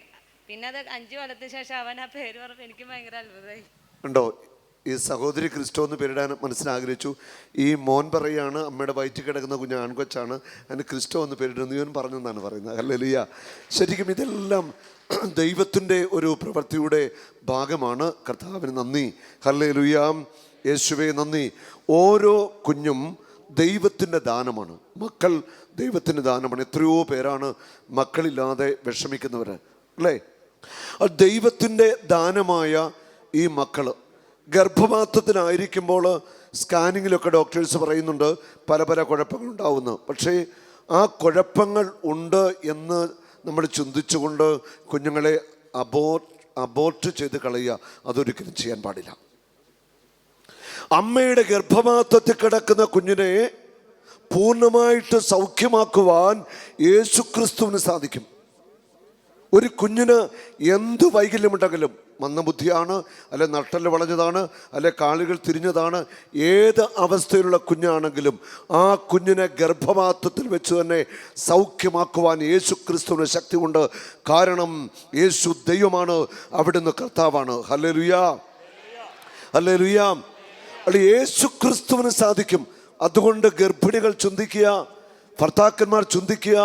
D: പിന്നെ അത് 5 കൊല്ലത്തിന് ശേഷം അവൻ ആ പേര് പറഞ്ഞപ്പോൾ എനിക്ക് ഭയങ്കര അത്ഭുതമായി.
B: ഉണ്ടോ? ഈ സഹോദരി ക്രിസ്റ്റോ എന്ന് പേരിടാൻ മനസ്സിലാഗ്രഹിച്ചു. ഈ മോൻ പറയുകയാണ് അമ്മയുടെ വയറ്റിൽ കിടക്കുന്ന കുഞ്ഞ് ആൺകൊച്ചാണ്, അതിന് ക്രിസ്റ്റോ എന്ന് പേരിടുന്നു ഇവൻ പറഞ്ഞു എന്നാണ് പറയുന്നത്. ഹല്ലേലൂയ. ശരിക്കും ഇതെല്ലാം ദൈവത്തിൻ്റെ ഒരു പ്രവൃത്തിയുടെ ഭാഗമാണ്. കർത്താവിന് നന്ദി. ഹല്ലേലൂയ. യേശുവേ നന്ദി. ഓരോ കുഞ്ഞും ദൈവത്തിൻ്റെ ദാനമാണ്. മക്കൾ ദൈവത്തിൻ്റെ ദാനമാണ്. എത്രയോ പേരാണ് മക്കളില്ലാതെ വിഷമിക്കുന്നവർ, അല്ലേ? ദൈവത്തിൻ്റെ ദാനമായ ഈ മക്കൾ ഗർഭപാത്രത്തിലായിരിക്കുമ്പോൾ സ്കാനിങ്ങിലൊക്കെ ഡോക്ടേഴ്സ് പറയുന്നുണ്ട് പല പല കുഴപ്പങ്ങളുണ്ടാവുന്നു. പക്ഷേ ആ കുഴപ്പങ്ങൾ ഉണ്ട് എന്ന് നമ്മൾ ചിന്തിച്ചുകൊണ്ട് കുഞ്ഞുങ്ങളെ അബോർട്ട് ചെയ്ത് കളയുക, അതൊരിക്കലും ചെയ്യാൻ പാടില്ല. അമ്മയുടെ ഗർഭപാത്രത്തിൽ കിടക്കുന്ന കുഞ്ഞിനെ പൂർണ്ണമായിട്ട് സൗഖ്യമാക്കുവാൻ യേശുക്രിസ്തുവിന് സാധിക്കും. ഒരു കുഞ്ഞിന് എന്ത് വൈകല്യമുണ്ടെങ്കിലും, മന്ദബുദ്ധിയാണ്, അല്ലെ നട്ടല് വളഞ്ഞതാണ്, അല്ലെ കാലുകൾ തിരിഞ്ഞതാണ്, ഏത് അവസ്ഥയിലുള്ള കുഞ്ഞാണെങ്കിലും ആ കുഞ്ഞിനെ ഗർഭപാത്രത്തിൽ വെച്ച് തന്നെ സൗഖ്യമാക്കുവാൻ യേശുക്രിസ്തുവിന് ശക്തിയുണ്ട്. കാരണം യേശു ദൈവമാണ്, അവിടുന്ന് കർത്താവാണ്. Hallelujah, hallelujah. അല്ല, യേശുക്രിസ്തുവിന് സാധിക്കും. അതുകൊണ്ട് ഗർഭിണികൾ ചിന്തിക്കുക, ഭർത്താക്കന്മാർ ചിന്തിക്കുക.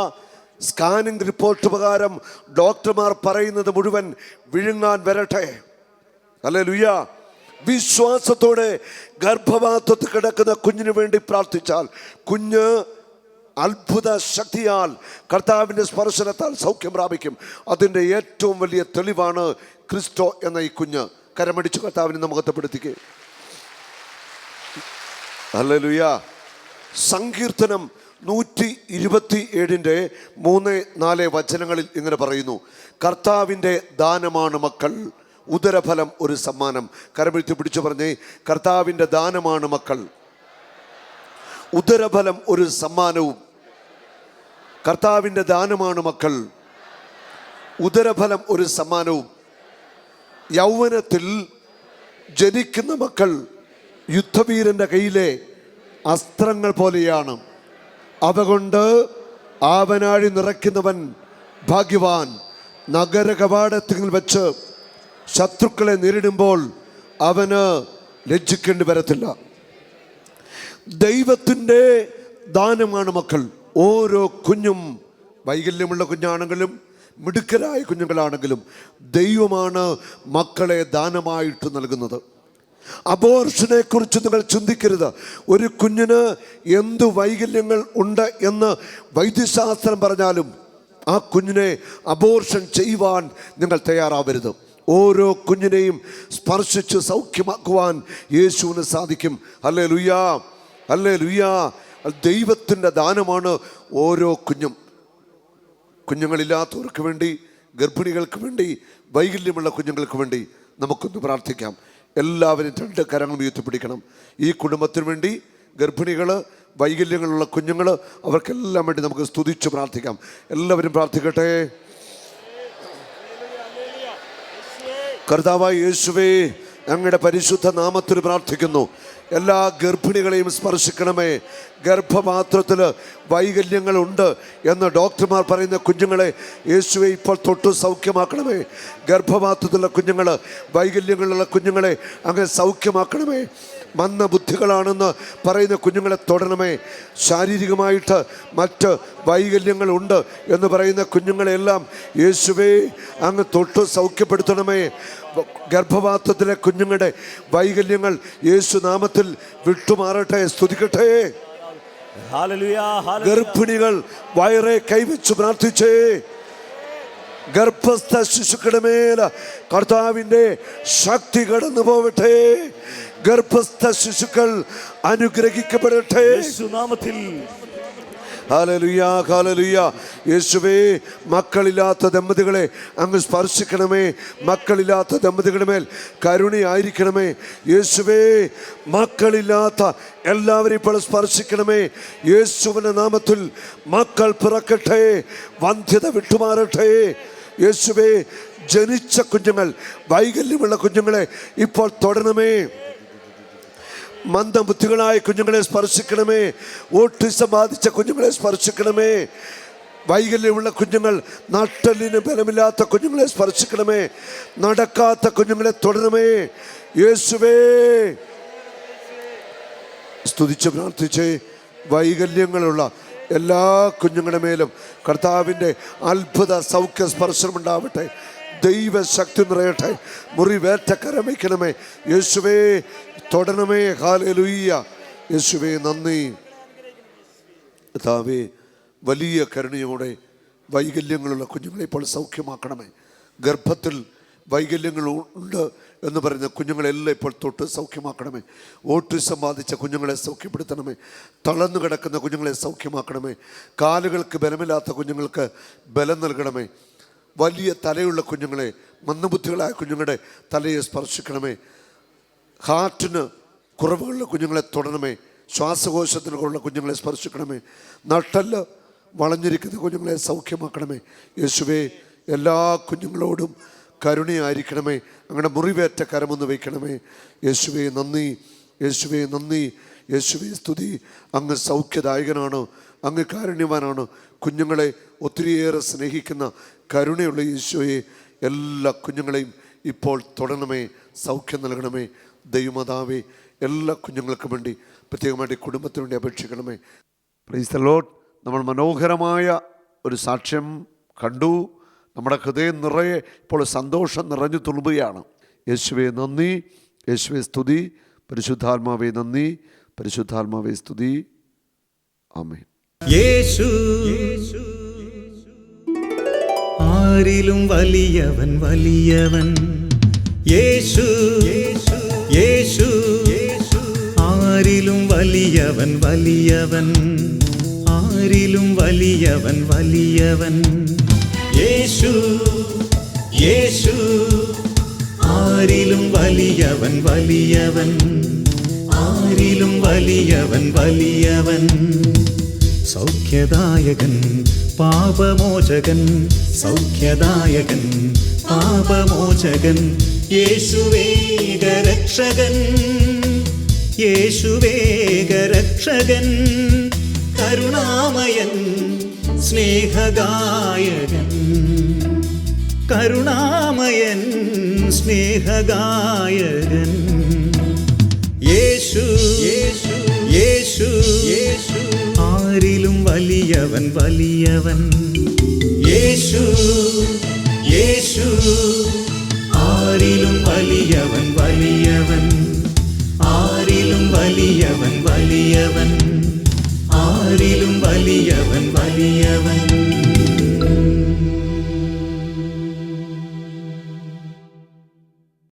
B: സ്കാനിംഗ് റിപ്പോർട്ട് പ്രകാരം ഡോക്ടർമാർ പറയുന്നത് മുഴുവൻ വിഴുങ്ങാൻ വരട്ടെ. ഹല്ലേലൂയ. വിശ്വാസത്തോടെ ഗർഭപാത്രത്തിൽ കിടക്കുന്ന കുഞ്ഞിന് വേണ്ടി പ്രാർത്ഥിച്ചാൽ കുഞ്ഞ് അത്ഭുത ശക്തിയാൽ കർത്താവിൻ്റെ സ്പർശനത്താൽ സൗഖ്യം പ്രാപിക്കും. അതിൻ്റെ ഏറ്റവും വലിയ തെളിവാണ് ക്രിസ്റ്റോ എന്ന ഈ കുഞ്ഞ്. കരമടിച്ച് കർത്താവിനെ മഹത്വപ്പെടുത്തിക്കേ. ഹല്ലേലൂയ. സങ്കീർത്തനം 127 3-4 വചനങ്ങളിൽ ഇങ്ങനെ പറയുന്നു: കർത്താവിൻ്റെ ദാനമാണ് മക്കൾ, ഉദരഫലം ഒരു സമ്മാനം. കരമെഴുത്തി പിടിച്ചു പറഞ്ഞേ, കർത്താവിൻ്റെ ദാനമാണ് മക്കൾ, ഉദരഫലം ഒരു സമ്മാനവും. കർത്താവിൻ്റെ ദാനമാണ് മക്കൾ, ഉദരഫലം ഒരു സമ്മാനവും. യൗവനത്തിൽ ജനിക്കുന്ന മക്കൾ യുദ്ധവീരന്റെ കയ്യിലെ അസ്ത്രങ്ങൾ പോലെയാണ്. അവ കൊണ്ട് ആവനാഴി നിറയ്ക്കുന്നവൻ ഭാഗ്യവാൻ. നഗര കവാടത്തിൽ വെച്ച് ശത്രുക്കളെ നേരിടുമ്പോൾ അവന് ലജ്ജിക്കേണ്ടി വരത്തില്ല. ദൈവത്തിൻ്റെ ദാനമാണ് മക്കൾ. ഓരോ കുഞ്ഞും, വൈകല്യമുള്ള കുഞ്ഞാണെങ്കിലും മിടുക്കരായ കുഞ്ഞുങ്ങളാണെങ്കിലും ദൈവമാണ് മക്കളെ ദാനമായിട്ട് നൽകുന്നത്. അബോർഷനെ കുറിച്ച് നിങ്ങൾ ചിന്തിക്കരുത്. ഒരു കുഞ്ഞിന് എന്ത് വൈകല്യങ്ങൾ ഉണ്ട് എന്ന് വൈദ്യശാസ്ത്രം പറഞ്ഞാലും ആ കുഞ്ഞിനെ അബോർഷൻ ചെയ്യുവാൻ നിങ്ങൾ തയ്യാറാവരുത്. ഓരോ കുഞ്ഞിനെയും സ്പർശിച്ച് സൗഖ്യമാക്കുവാൻ യേശുവിന് സാധിക്കും. Hallelujah, hallelujah. ദൈവത്തിൻ്റെ ദാനമാണ് ഓരോ കുഞ്ഞും. കുഞ്ഞുങ്ങളില്ലാത്തവർക്ക് വേണ്ടി, ഗർഭിണികൾക്ക് വേണ്ടി, വൈകല്യമുള്ള കുഞ്ഞുങ്ങൾക്ക് വേണ്ടി നമുക്കൊന്ന് പ്രാർത്ഥിക്കാം. എല്ലാവരും 2 കരങ്ങൾ ഉയർത്തിപ്പിടിക്കണം. ഈ കുടുംബത്തിന് വേണ്ടി, ഗർഭിണികൾ, വൈകല്യങ്ങളുള്ള കുഞ്ഞുങ്ങൾ, അവർക്കെല്ലാം വേണ്ടി നമുക്ക് സ്തുതിച്ച് പ്രാർത്ഥിക്കാം. എല്ലാവരും പ്രാർത്ഥിക്കട്ടെ. കർത്താവായ യേശുവേ, അങ്ങയുടെ പരിശുദ്ധ നാമത്തിൽ പ്രാർത്ഥിക്കുന്നു. എല്ലാ ഗർഭിണികളെയും സ്പർശിക്കണമേ. ഗർഭപാത്രത്തിൽ വൈകല്യങ്ങളുണ്ട് എന്ന് ഡോക്ടർമാർ പറയുന്ന കുഞ്ഞുങ്ങളെ യേശുവെ ഇപ്പോൾ തൊട്ട് സൗഖ്യമാക്കണമേ. ഗർഭപാത്രത്തിലുള്ള കുഞ്ഞുങ്ങൾ, വൈകല്യങ്ങളുള്ള കുഞ്ഞുങ്ങളെ അങ്ങനെ സൗഖ്യമാക്കണമേ. മന്ദബുദ്ധികളാണെന്ന് പറയുന്ന കുഞ്ഞുങ്ങളെ തൊടണമേ. ശാരീരികമായിട്ട് മറ്റ് വൈകല്യങ്ങളുണ്ട് എന്ന് പറയുന്ന കുഞ്ഞുങ്ങളെല്ലാം യേശുവേ അങ്ങ് തൊട്ട് സൗഖ്യപ്പെടുത്തണമേ. ഗർഭപാത്രത്തിലെ കുഞ്ഞുങ്ങളുടെ വൈകല്യങ്ങൾ യേശു നാമത്തിൽ വിട്ടുമാറട്ടെ. സ്തുതിക്കട്ടെ. ഗർഭിണികൾ വയറെ കൈവച്ച് പ്രാർത്ഥിച്ചേ. ഗർഭസ്ഥ ശിശുക്കളുടെ മേൽ കർത്താവിൻ്റെ ശക്തി കടന്നു പോവട്ടെ. ഗർഭസ്ഥ ശിശുക്കൾ അനുഗ്രഹിക്കപ്പെടട്ടെ. Hallelujah, hallelujah. യേശുവേ, മക്കളില്ലാത്ത ദമ്പതികളെ അങ്ങ് സ്പർശിക്കണമേ. മക്കളില്ലാത്ത ദമ്പതികളുടെ മേൽ കരുണയായിരിക്കണമേ. യേശുവേ, മക്കളില്ലാത്ത എല്ലാവരും ഇപ്പോൾ സ്പർശിക്കണമേ. യേശുവിൻ്റെ നാമത്തിൽ മക്കൾ പിറക്കട്ടെ, വന്ധ്യത വിട്ടുമാറട്ടെ. യേശുവേ, ജനിച്ച കുഞ്ഞുങ്ങൾ, വൈകല്യമുള്ള കുഞ്ഞുങ്ങളെ ഇപ്പോൾ തൊടണമേ. മന്ദബുദ്ധികളായ കുഞ്ഞുങ്ങളെ സ്പർശിക്കണമേ. ഓട്ടിസം ബാധിച്ച കുഞ്ഞുങ്ങളെ സ്പർശിക്കണമേ. വൈകല്യമുള്ള കുഞ്ഞുങ്ങൾ, നട്ടെല്ലിന് ബലമില്ലാത്ത കുഞ്ഞുങ്ങളെ സ്പർശിക്കണമേ. നടക്കാത്ത കുഞ്ഞുങ്ങളെ തൊടണമേ. യേശുവേ, സ്തുതിച്ച് പ്രാർത്ഥിച്ച് വൈകല്യങ്ങളുള്ള എല്ലാ കുഞ്ഞുങ്ങളുടെ മേലും കർത്താവിൻ്റെ അത്ഭുത സൗഖ്യ സ്പർശനമുണ്ടാവട്ടെ. ദൈവശക്തി നിറയട്ടെ. മുറിവേറ്റ കരം വയ്ക്കണമേ. യേശുവേ, തൊടണമേ. ഹല്ലേലൂയ. യേശുവേ, നന്ദി. കർത്താവേ, വലിയ കരുണയോടെ വൈകല്യങ്ങളുള്ള കുഞ്ഞുങ്ങളെ ഇപ്പോൾ സൗഖ്യമാക്കണമേ. ഗർഭത്തിൽ വൈകല്യങ്ങൾ ഉണ്ട് എന്ന് പറയുന്ന കുഞ്ഞുങ്ങളെല്ലാം ഇപ്പോൾ തൊട്ട് സൗഖ്യമാക്കണമേ. ഓട്ടിസം ബാധിച്ച കുഞ്ഞുങ്ങളെ സൗഖ്യപ്പെടുത്തണമേ. തളർന്നു കിടക്കുന്ന കുഞ്ഞുങ്ങളെ സൗഖ്യമാക്കണമേ. കാലുകൾക്ക് ബലമില്ലാത്ത കുഞ്ഞുങ്ങൾക്ക് ബലം നൽകണമേ. വലിയ തലയുള്ള കുഞ്ഞുങ്ങളെ, മന്ദബുദ്ധികളായ കുഞ്ഞുങ്ങളുടെ തലയെ സ്പർശിക്കണമേ. ഹാർട്ടിന് കുറവുകളുള്ള കുഞ്ഞുങ്ങളെ തൊടണമേ. ശ്വാസകോശത്തിന് കുറവുള്ള കുഞ്ഞുങ്ങളെ സ്പർശിക്കണമേ. നട്ടെല്ല് വളഞ്ഞിരിക്കുന്ന കുഞ്ഞുങ്ങളെ സൗഖ്യമാക്കണമേ. യേശുവേ, എല്ലാ കുഞ്ഞുങ്ങളോടും കരുണയായിരിക്കണമേ. അങ്ങനെ മുറിവേറ്റ കരമൊന്ന് വയ്ക്കണമേ. യേശുവേ, നന്ദി. യേശുവേ, നന്ദി. യേശുവേ, സ്തുതി. അങ്ങ് സൗഖ്യദായകനാണ്, അങ്ങ് കാരുണ്യവാനാണ്. കുഞ്ഞുങ്ങളെ ഒത്തിരിയേറെ സ്നേഹിക്കുന്ന കരുണയുള്ള യേശുവേ, എല്ലാ കുഞ്ഞുങ്ങളെയും ഇപ്പോൾ തൊടണമേ, സൗഖ്യം നൽകണമേ. ദൈവമാതാവേ, എല്ലാ കുഞ്ഞുങ്ങൾക്കും വേണ്ടി, പ്രത്യേകമായിട്ട് കുടുംബത്തിന് വേണ്ടി അപേക്ഷിക്കണമേ. Praise the Lord. നമ്മൾ മനോഹരമായ ഒരു സാക്ഷ്യം കണ്ടു. നമ്മുടെ ഹൃദയം നിറയെ ഇപ്പോൾ സന്തോഷം നിറഞ്ഞു തുളുമ്പുകയാണ്. യേശുവേ, നന്ദി. യേശുവേ, സ്തുതി. പരിശുദ്ധാത്മാവേ, നന്ദി. പരിശുദ്ധാത്മാവേ, സ്തുതി. ആമേൻ.
A: യേശു ആരിലും വലിയവൻ, വലിയവൻ. യേശു യേശു ആരിലും വലിയവൻ, വലിയവൻ. ആരിലും വലിയവൻ, വലിയവൻ. യേശു യേശു ആരിലും വലിയവൻ, വലിയവൻ. ആരിലും വലിയവൻ, വലിയവൻ. സൗഖ്യദായകൻ, പാപമോചകൻ. സൗഖ്യദായകൻ, പാപമോചകൻ. യേശുവേകരക്ഷകൻ, യേശുവേകരക്ഷകൻ. കരുണാമയൻ, സ്നേഹഗായകൻ. കരുണാമയൻ, സ്നേഹഗായകൻ. യേശു യേശു യേശു യേശു ആരിലും വലിയവൻ, വലിയവൻ. യേശു യേശു ആരിലും വലിയവൻ, വലിയവൻ. ആരിലും വലിയവൻ, വലിയവൻ. ആരിലും വലിയവൻ, വലിയവൻ.